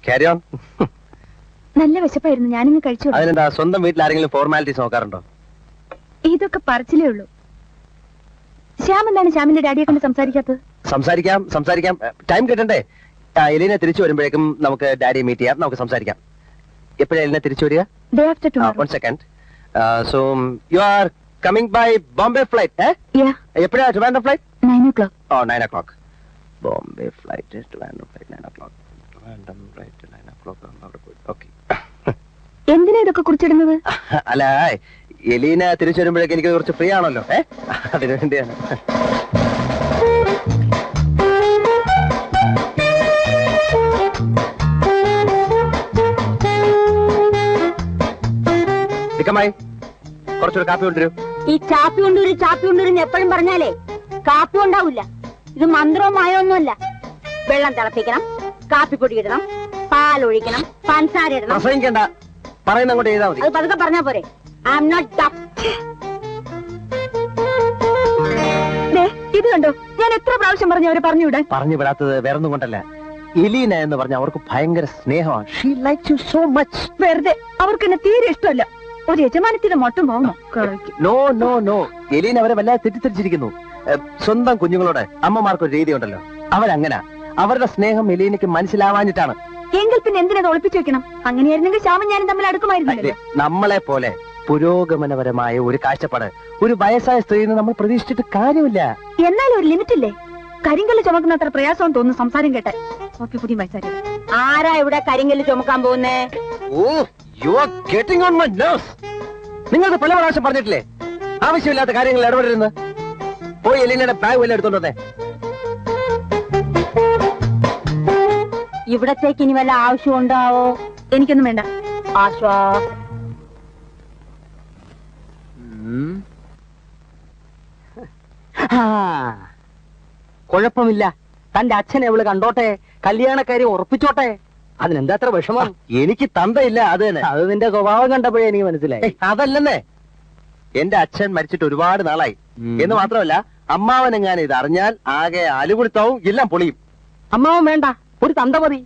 Carry on. നല്ല വിശപ്പായിരുന്നു, ഞാനിങ്ങ് കഴിച്ചു. അതിനെന്താ, സ്വന്തം വീട്ടിൽ ആരെങ്കിലും ഫോർമാലിറ്റീസ് നോക്കാറുണ്ടോ? ഇതൊക്കെ പറച്ചിലേ ഉള്ളൂ. ശ്യാം എന്താണ് ശ്യാമിന്റെ ഡാഡിയെ കൊണ്ട് സംസാരിക്കാത്തത്? സംസാരിക്കാം. ടൈം കിട്ടണ്ടേ? എലീന തിരിച്ചു വരുമ്പോഴേക്കും നമുക്ക് ഡാഡിയെ മീറ്റ് ചെയ്യാം, നമുക്ക് സംസാരിക്കാം. എപ്പോഴാണ് എലീന തിരിച്ചു വരിക? Day after tomorrow. 1 second. So you are coming by Bombay flight, eh? Yeah. എപ്പോഴാ Trivandrum flight? 9 o'clock. Oh, 9 o'clock. Bombay flight, Trivandrum flight 9 o'clock. Trivandrum flight 9 o'clock. Okay. എന്തിനാ ഇതൊക്കെ കുറിച്ചിടുന്നത്? അല്ല, എലീന തിരിച്ചു വരുമ്പോഴേക്കും എനിക്ക് കുറച്ച് ഫ്രീ ആണല്ലോ, അതിനു വേണ്ടിയാണ്. കുറച്ചൊരു കാപ്പി കൊണ്ടുവരും. ഈ ചാപ്പി കൊണ്ടുവരും എപ്പോഴും പറഞ്ഞാലേ കാപ്പി ഉണ്ടാവില്ല. ഇത് മന്ത്രവും മായൊന്നുമല്ല. വെള്ളം തിളപ്പിക്കണം, കാപ്പിപ്പൊടി ഇടണം, പാലൊഴിക്കണം, പഞ്ചസാര ഇടണം. പ്രസംഗിക്കണ്ട, പറയുന്ന അങ്ങോട്ട് ചെയ്താൽ മതി. അത് പതുക്കെ പറഞ്ഞാ പോരെ. I am not deaf. ഇത് കണ്ടോ, ഞാൻ എത്ര പ്രാവശ്യം പറഞ്ഞു അവരെ പറഞ്ഞു വിടാൻ. പറഞ്ഞു വിടാത്തത് വേറൊന്നും കൊണ്ടല്ല, എലീന എന്ന് പറഞ്ഞ അവർക്ക് ഭയങ്കര സ്നേഹമാണ്. She likes you so much. വെറുതെ അവർക്ക് എന്നെ തീരെ ഇഷ്ടമല്ല. ഒരു യജമാനത്തിന്റെ മൊട്ടം പോകുന്നു. നോ നോ നോ, എലീന അവരെ വല്ലാതെ തെറ്റിദ്ധരിച്ചിരിക്കുന്നു. സ്വന്തം കുഞ്ഞുങ്ങളോട് അമ്മമാർക്കൊരു രീതി ഉണ്ടല്ലോ, അവരങ്ങനെ. അവരുടെ സ്നേഹം എലീനയ്ക്ക് മനസ്സിലാവാഞ്ഞിട്ടാണ്. എങ്കിൽ പിന്നെ എന്തിനത് ഒളിപ്പിച്ചു വെക്കണം? അങ്ങനെയായിരുന്നെങ്കിൽ ശ്യാമും ഞാനും തമ്മിൽ അടുക്കുമായിരുന്നില്ല. നമ്മളെ പോലെ പുരോഗമനപരമായ ഒരു കാഴ്ചപ്പാട് ഒരു വയസ്സായ സ്ത്രീയിൽ നിന്ന് നമ്മൾ പ്രതീക്ഷിച്ചിട്ട് കാര്യമില്ല. എന്നാലും ഒരു ലിമിറ്റ് ഇല്ലേ? കരിങ്കല്ല് ചുമക്കുന്ന അത്ര പ്രയാസം തോന്നുന്നു സംസാരം കേട്ടെ. ഓക്കെ, പുതിയ വയസ്സാരി. ആരാ ഇവിടെ കരിങ്കല്ല് ചുമക്കാൻ പോകുന്നേ? നിങ്ങൾക്ക് പല പ്രാവശ്യം പറഞ്ഞിട്ടില്ലേ ആവശ്യമില്ലാത്ത കാര്യങ്ങൾ ഇടപെടരുന്ന്? പോയി എലീനയുടെ ബാഗ് വല്ല എടുത്തോണ്ട് വന്നേ. ഇവിടത്തേക്ക് ഇനി വല്ല ആവശ്യം ഉണ്ടാവോ? എനിക്കൊന്നും വേണ്ട. ആശ്വാസം. കുഴപ്പമില്ല, തന്റെ അച്ഛനെ അവള് കണ്ടോട്ടെ, കല്യാണക്കാരി ഉറപ്പിച്ചോട്ടെ. അതിനെന്താ അത്ര വിഷമം? എനിക്ക് തന്തയില്ല, അത് തന്നെ. അത് നിന്റെ സ്വഭാവം കണ്ടപ്പോഴേ എനിക്ക് മനസ്സിലായി. അതല്ലെന്നേ, എന്റെ അച്ഛൻ മരിച്ചിട്ട് ഒരുപാട് നാളായി എന്ന് മാത്രമല്ല, അമ്മാവനെങ്ങാനും ഇത് അറിഞ്ഞാൽ ആകെ അലുകുടുത്താവും, എല്ലാം പൊളിയും. അമ്മാവൻ വേണ്ട, ഒരു തന്ത മതി.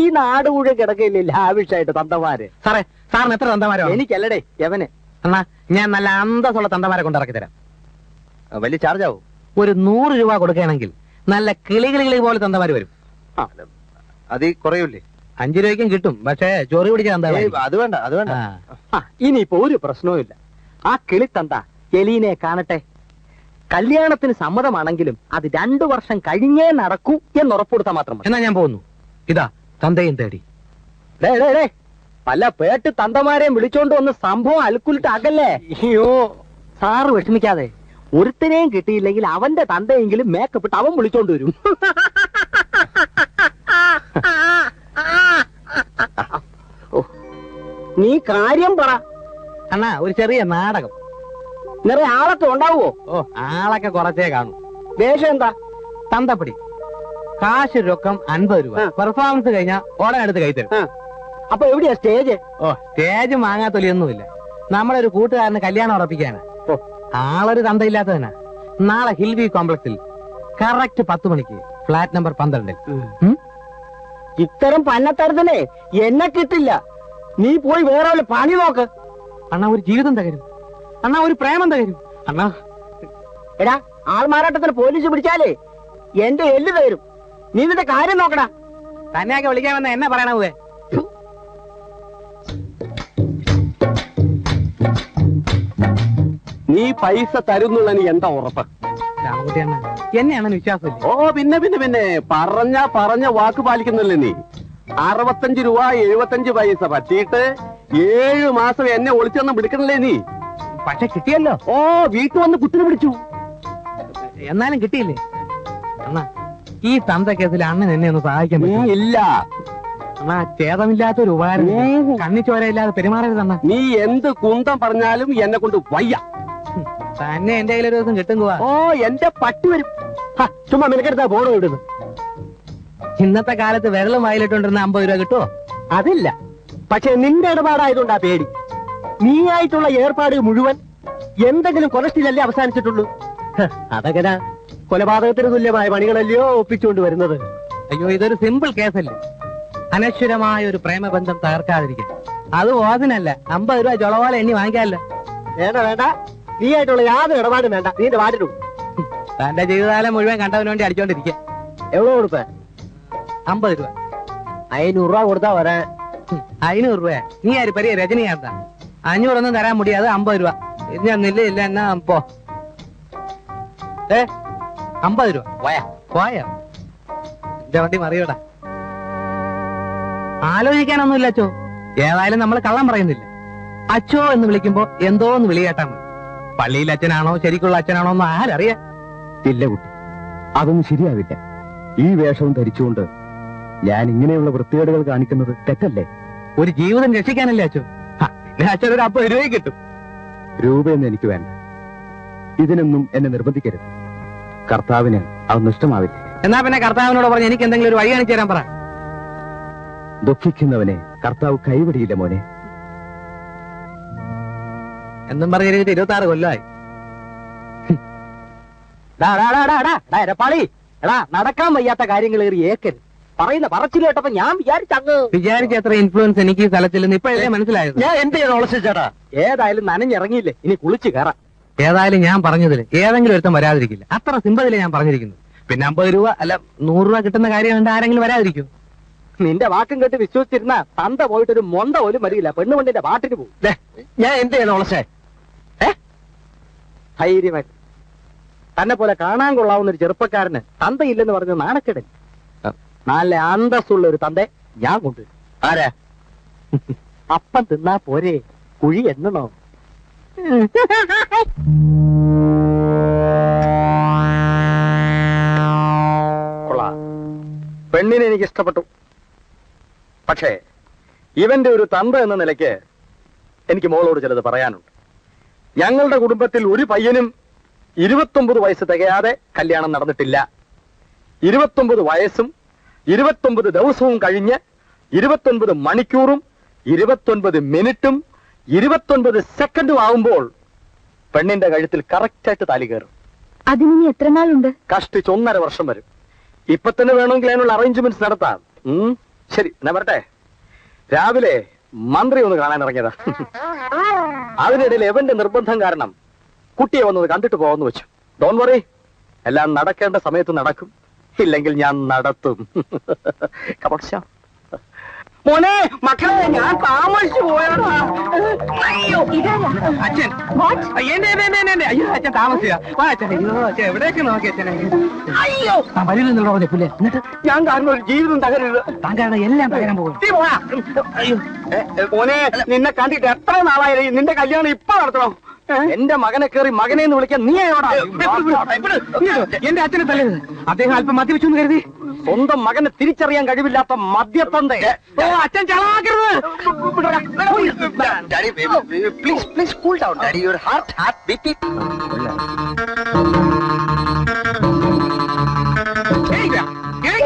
ഈ നാട് മുഴുവൻ കിടക്കയില്ലേ ലാവിഷായിട്ട് തന്തമാര്. സാറേ, സാറിന് എത്ര തന്തമാരോ? എനിക്കല്ലടേ, യവന്. എന്നാ ഞാൻ നല്ല അന്തസ്സുള്ള തന്തമാരെ കൊണ്ടിറക്കി തരാം. വലിയ ചാർജ് ആവും. ഒരു 100 രൂപ കൊടുക്കുകയാണെങ്കിൽ നല്ല കിളികിളികളി പോലെ തന്തമാര് വരും. അത് കുറയൂല്ലേ? 5 രൂപയ്ക്കും കിട്ടും, പക്ഷേ ചോറി പിടിക്കാൻ അത് വേണ്ട, അത് വേണ്ട. ഇനിയിപ്പോ ഒരു പ്രശ്നവും. ആ കിളിത്തന്ത എലീനെ കാണട്ടെ. കല്യാണത്തിന് സമ്മതമാണെങ്കിലും അത് 2 വർഷം കഴിഞ്ഞേ നടക്കൂ എന്നുറപ്പുകൊടുത്താൽ മാത്രം. എന്നാ ഞാൻ പോകുന്നു. ഇതാ തന്തയും തേടി. പല പേട്ട് തന്തമാരെയും വിളിച്ചോണ്ട് വന്ന് സംഭവം അൽക്കുലിട്ട് അകല്ലേ. അയ്യോ, സാറ് വിഷമിക്കാതെ. ഒരുത്തനെയും കിട്ടിയില്ലെങ്കിൽ അവന്റെ തന്തയെങ്കിലും മേക്കപ്പ് ഇട്ട് അവൻ വിളിച്ചോണ്ട് വരും. നീ കാര്യം പറ അണ്ണാ. ഒരു ചെറിയ നാടകം. നിറയെ ആളൊക്കെ ഉണ്ടാവുമോ? ഓ, ആളൊക്കെ കുറച്ചേ കാണും. വേഷം എന്താ? തന്തപ്പടി. കാശ് രൊക്കം 50 രൂപ. പെർഫോമൻസ് കഴിഞ്ഞാൽ ഉടനെ എടുത്ത് കൈ തരും. അപ്പൊ എവിടെയാ സ്റ്റേജ്? ഓ, സ്റ്റേജ് മാങ്ങാത്തൊലിയൊന്നുമില്ല. നമ്മളൊരു കൂട്ടുകാരന് കല്യാണം ഉറപ്പിക്കാണ്. ആളൊരു തന്തയില്ലാത്തതിനാ. നാളെ ഹിൽവി കോംപ്ലക്സിൽ കറക്റ്റ് 10 മണിക്ക്, ഫ്ലാറ്റ് നമ്പർ 12. ഇത്തരം പന്നത്തരത്തിനെ എന്നെ കിട്ടില്ല. നീ പോയി വേറെ വല്ല പണി നോക്ക്. അണ്ണാ, ഒരു ജീവിതം തകരും. അണ്ണാ, ഒരു പ്രേമം തകരും. അണ്ണാ, എടാ, ആൾമാറാട്ടത്തിന് പോലീസ് പിടിച്ചാലേ എന്റെ എല്ല് തരും. നീ നിന്റെ കാര്യം നോക്കടാ. തന്നെയൊക്കെ വിളിക്കാമെന്ന് എന്നെ പറയണേ. നീ പൈസ തരുന്നുള്ള നീ എന്താ ഉറപ്പ്? രാമകുട്ടി അണ്ണ, എന്നെയാണ് വിശ്വാസമില്ല. ഓ, പിന്നെ പറഞ്ഞ വാക്ക് പാലിക്കുന്നില്ലേ നീ? 65 രൂപ 75 പൈസ പറ്റിയിട്ട് 7 മാസം എന്നെ ഒളിച്ചൊന്നും വിളിക്കണല്ലേ നീ? പക്ഷെ കിട്ടിയല്ലോ. ഓ, വീട്ടിൽ വന്ന് കുത്തിനെ പിടിച്ചു. എന്നാലും കിട്ടിയില്ലേ? അണ്ണാ, ഈ തന്ത കേസിൽ അണ്ണൻ എന്നെ ഒന്ന് സഹായിക്കാൻ പറ്റും? ഇല്ല. അണ്ണാ, ഛേദമില്ലാത്തൊരു ഉപകാരം. കണ്ണിച്ചോരയില്ലാതെ പെരുമാറരുതണ്ണ. നീ എന്ത് കുന്തം പറഞ്ഞാലും എന്നെ കൊണ്ട് വയ്യ. തന്നെ എന്റെ കയ്യിൽ ഒരു ദിവസം കിട്ടും. ഓ, എന്റെ പട്ടി വരും. ചുമ്മാ നിനക്കെടുത്താ ബോർഡ് ഇടുന്നു. ഇന്നത്തെ കാലത്ത് വിരലും വായിലിട്ടുണ്ടിരുന്ന 50 രൂപ കിട്ടുമോ? അതില്ല. പക്ഷെ നിന്റെ ഇടപാടായതുകൊണ്ടാ പേടി. നീ ആയിട്ടുള്ള ഏർപ്പാട് മുഴുവൻ എന്തെങ്കിലും കൊലസ്റ്റിലല്ലേ അവസാനിച്ചിട്ടുള്ളൂ. അതെങ്ങനെ? കൊലപാതകത്തിന് തുല്യമായ പണികളല്ലയോ ഒപ്പിച്ചുകൊണ്ട് വരുന്നത്. അയ്യോ, ഇതൊരു സിമ്പിൾ കേസല്ലേ. അനശ്വരമായ ഒരു പ്രേമബന്ധം തകർക്കാതിരിക്കും. അത് ഓതിനല്ല, 50 രൂപ ചുളപോലെ എണ്ണി വാങ്ങിക്കാമല്ലോ. വേണ്ട വേണ്ട, നീ ആയിട്ടുള്ള യാതൊരു ഇടപാടും വേണ്ട. നീ എന്റെ വാട്ടിട്ടു. തന്റെ ജീവിതകാലം മുഴുവൻ കണ്ടവന് വേണ്ടി അടിച്ചോണ്ടിരിക്കുക. എവിടെ കൊടുപ്പേ? 50 രൂപ. 500 രൂപ കൊടുത്താ വരാൻ. 500 രൂപ? നീ ആര് പെരിയ രജനിയാർത്താ? 500 തരാൻ മുടിയാതെ 50 രൂപ. ഞാൻ ഇല്ല എന്നാ പോ. 50 രൂപ പോയാ എന്റെ വണ്ടി മറിയോടാ. ആലോചിക്കാനൊന്നുമില്ല അച്ചോ. ഏതായാലും നമ്മൾ കള്ളം പറയുന്നില്ല. അച്ചോ എന്ന് വിളിക്കുമ്പോ എന്തോ ഒന്ന് വിളി കേട്ടാ മതി. പള്ളിയിൽ അച്ഛനാണോ ശരിക്കുള്ള അച്ഛനാണോ എന്ന് ആരറിയാ? ഇല്ല കുട്ടി, അതൊന്നും ശരിയാവില്ല. ഈ വേഷവും ധരിച്ചുകൊണ്ട് ഞാൻ ഇങ്ങനെയുള്ള വൃത്തികേടുകൾ കാണിക്കുന്നത് തെറ്റല്ലേ? ഒരു ജീവിതം രക്ഷിക്കാനല്ലേ അച്ചോ? അച്ഛൻ ഒരു 50 രൂപ കിട്ടും. രൂപയൊന്നും എനിക്ക് വേണ്ട. ഇതിനൊന്നും എന്നെ നിർബന്ധിക്കരുത്. കർത്താവിന് അത് നഷ്ടമാവില്ല. എന്നാ പിന്നെ കർത്താവിനോട് പറഞ്ഞ് എനിക്ക് എന്തെങ്കിലും ഒരു വഴി കാണിച്ചു തരാൻ പറ. ദുഃഖിക്കുന്നവനെ കർത്താവ് കൈവിടിയില്ല മോനെ. എന്നും പറഞ്ഞിട്ട് 26 കൊല്ലമായി. എടപ്പാളി, എടാ നടക്കാൻ വയ്യാത്ത കാര്യങ്ങൾ ഏറി ഏക്കരുത്. പറയുന്ന പറച്ചിൽ കേട്ടപ്പോ ഞാൻ വിചാരിച്ച അത്ര ഇൻഫ്ലുവൻസ് എനിക്ക് ഈ സ്ഥലത്തിൽ നിന്ന് ഇപ്പോഴല്ലേ മനസ്സിലായത്. ഞാൻ എന്ത് ചെയ്യണം ഓളച്ചേട്ടാ? ഏതായാലും നനഞ്ഞിറങ്ങിയില്ലേ, ഇനി കുളിച്ചു കയറാം. ഏതായാലും ഞാൻ പറഞ്ഞതിൽ ഏതെങ്കിലും ഒരുത്തം വരാതിരിക്കില്ല. അത്ര സിമ്പതിലേ ഞാൻ പറഞ്ഞിരിക്കുന്നു. പിന്നെ 50 രൂപ അല്ല 100 രൂപ കിട്ടുന്ന കാര്യം കണ്ട് ആരെങ്കിലും വരാതിരിക്കും? നിന്റെ വാക്കും കേട്ട് വിശ്വസിച്ചിരുന്ന തന്ത പോയിട്ടൊരു മൊണ്ട പോലും വരില്ല. പെണ്ണുകൊണ്ടിന്റെ പാട്ടിന് പോകും. ഞാൻ എന്ത് ചെയ്യണം ഓളച്ചേ? ധൈര്യമായിട്ട് തന്നെ പോലെ കാണാൻ കൊള്ളാവുന്ന ഒരു ചെറുപ്പക്കാരന് തന്തയില്ലെന്ന് പറഞ്ഞ നാണക്കേടൻ. നല്ല അന്തസ്സുള്ള ഒരു തന്തെ ഞാൻ കൊണ്ടുവരും. ആരാ? അപ്പം തിന്നാ പോരെ, കുഴി എന്നണോ? കൊള്ളാം, പെണ്ണിനെ എനിക്ക് ഇഷ്ടപ്പെട്ടു. പക്ഷേ ഇവന്റെ ഒരു തന്ത എന്ന നിലയ്ക്ക് എനിക്ക് മോളോട് ചിലത് പറയാനുണ്ട്. ഞങ്ങളുടെ കുടുംബത്തിൽ ഒരു പയ്യനും 29 വയസ്സ് തികയാതെ കല്യാണം നടന്നിട്ടില്ല. 29 വയസ്സും 29 ദിവസവും കഴിഞ്ഞ് 29 മണിക്കൂറും 29 മിനിറ്റും 29 സെക്കൻഡും ആവുമ്പോൾ പെണ്ണിന്റെ കഴുത്തിൽ കറക്റ്റായിട്ട് താലി കയറും. അതിനി എത്ര നാളുണ്ട്? കഷ്ടിച്ച് 1.5 വർഷം വരും. ഇപ്പൊ തന്നെ വേണമെങ്കിൽ അതിനുള്ള അറേഞ്ച്മെന്റ്സ് നടത്താം. ശരി, ഞാൻ വരട്ടെ. രാവിലെ മന്ത്രി ഒന്ന് കാണാൻ ഇറങ്ങിയതാ. അതിനിടയിൽ എവന്റെ നിർബന്ധം കാരണം കുട്ടിയെ വന്നത് കണ്ടിട്ട് പോകാന്ന് വെച്ചു. ഡോൺ വറി, എല്ലാം നടക്കേണ്ട സമയത്ത് നടക്കും, ഇല്ലെങ്കിൽ ഞാൻ നടത്തും. മോനെ, മക്കളെ, ഞാൻ താമസിച്ചു പോയാടാ. അച്ഛൻ അയ്യോ അച്ഛൻ താമസിച്ച എവിടേക്ക് നോക്കി അച്ഛനെ? അയ്യോ, വരില്ലെന്നുള്ള പുല്ലേ. എന്നിട്ട് ഞാൻ കാരണം ഒരു ജീവിതം തകരരുത്. താങ്കളുടെ എല്ലാം തകരാൻ പോകും. മോനെ, നിന്നെ കണ്ടിട്ട് എത്ര നാളായി? നിന്റെ കല്യാണം ഇപ്പൊ നടത്തണം. എന്റെ മകനെ കയറി മകനെ എന്ന് വിളിക്കാൻ നീ എവിടാ? എന്റെ അച്ഛനെ തല്ലരുത്. അദ്ദേഹം അല്പം മദ്യപിച്ചു എന്ന് കരുതി സ്വന്തം മകനെ തിരിച്ചറിയാൻ കഴിവില്ലാത്ത മദ്യത്തന്ത. അച്ഛൻ ചളാക്കരുത്. Please cool down daddy. Your heartbeat.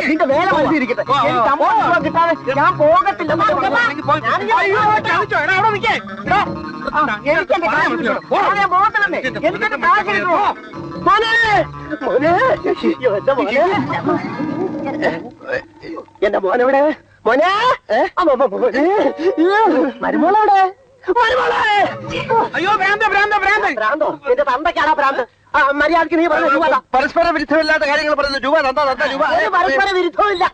നിന്റെ വേല മനസ്സിരിക്കട്ടെ. എനിക്ക് 50 രൂപ കിട്ടാതെ ഞാൻ പോകത്തില്ല. എന്റെ മോനെവിടെ? മോനെ, മരുമോളെവിടെ? അയ്യോ ഭ്രാന്ത ഭ്രാന്ത ഭ്രാന്ത. ഭ്രാന്തോ? എന്റെ തന്തയ്ക്കാണോ ഭ്രാന്ത്? മര്യാദക്ക് നീ പറഞ്ഞ രൂപ. പരസ്പര വിരുദ്ധമില്ലാത്ത കാര്യങ്ങൾ പറയുന്നു. രൂപ രൂപ. ഒരു പരസ്പര വിരുദ്ധമില്ല.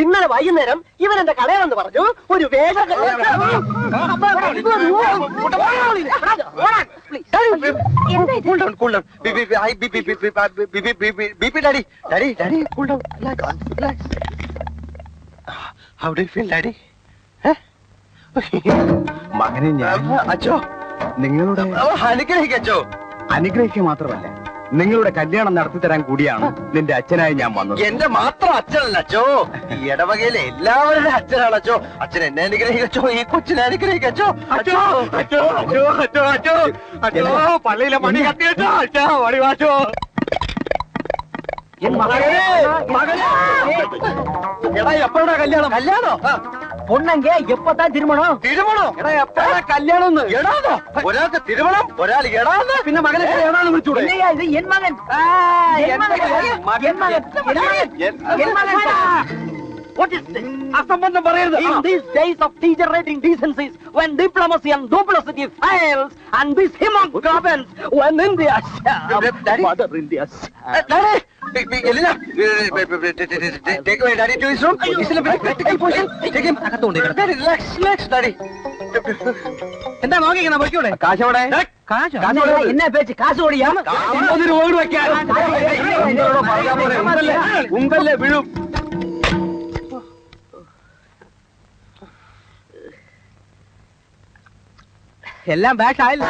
ഇന്നലെ വൈകുന്നേരം ഇവൻ എന്റെ കളയാണെന്ന് പറഞ്ഞു. ഒരു വേഷം മകനെ ഞാൻ അച്ചോ നിങ്ങളുടെ അനുഗ്രഹിക്കച്ചോ. അനുഗ്രഹിക്കുക മാത്രമല്ല, നിങ്ങളുടെ കല്യാണം നടത്തി തരാൻ കൂടിയാണ് നിന്റെ അച്ഛനായി ഞാൻ വന്നത്. എന്റെ മാത്രം അച്ഛനല്ല അച്ചോ, ഈ ഇടവകയിലെ എല്ലാവരുടെ അച്ഛനാണ് അച്ചോ. അച്ഛൻ എന്നെ അനുഗ്രഹിക്കച്ചോ, ഈ കൊച്ചിനെ അനുഗ്രഹിക്കച്ചോ. അച്ചോ അച്ചോ അച്ചോ അച്ചോ അച്ചോ അച്ചോ, പള്ളിയിലെ മണി കത്തിയച്ചോ. അച്ഛാ വടി വാച്ചോ. എടാ എപ്പോഴാ കല്യാണം? കല്യാണോ? പൊണ്ണങ്ക എപ്പത്താ തിരുമണം? തിരുമണോ? എടാ എപ്പോഴാ കല്യാണം? എടാന്നോ? ഒരാൾക്ക് തിരുമണം, ഒരാൾ എടാന്ന്, പിന്നെ മകനെ എടാന്ന് വിളിച്ചൂടെ? ഇത് എൻ മകൻ. What is this? അസംബന്ധം പറയരുത്. In these days of degenerating decencies, when diplomacy and duplicity fails, and this hemoglobins, when India Daddy? Mother India Daddy, Elena, take away Daddy to his room. He's in a very critical position. Take him. Daddy, relax, Daddy. എന്താ നോക്കിക്കുന്ന പൊയ്ക്കൂടെ? കാശോടെ കാശോ? என்ன பேச்சு காசு ஓடியாம ഉങ്കല്ലേ വിഴും. എല്ലാം bash ആയില്ല.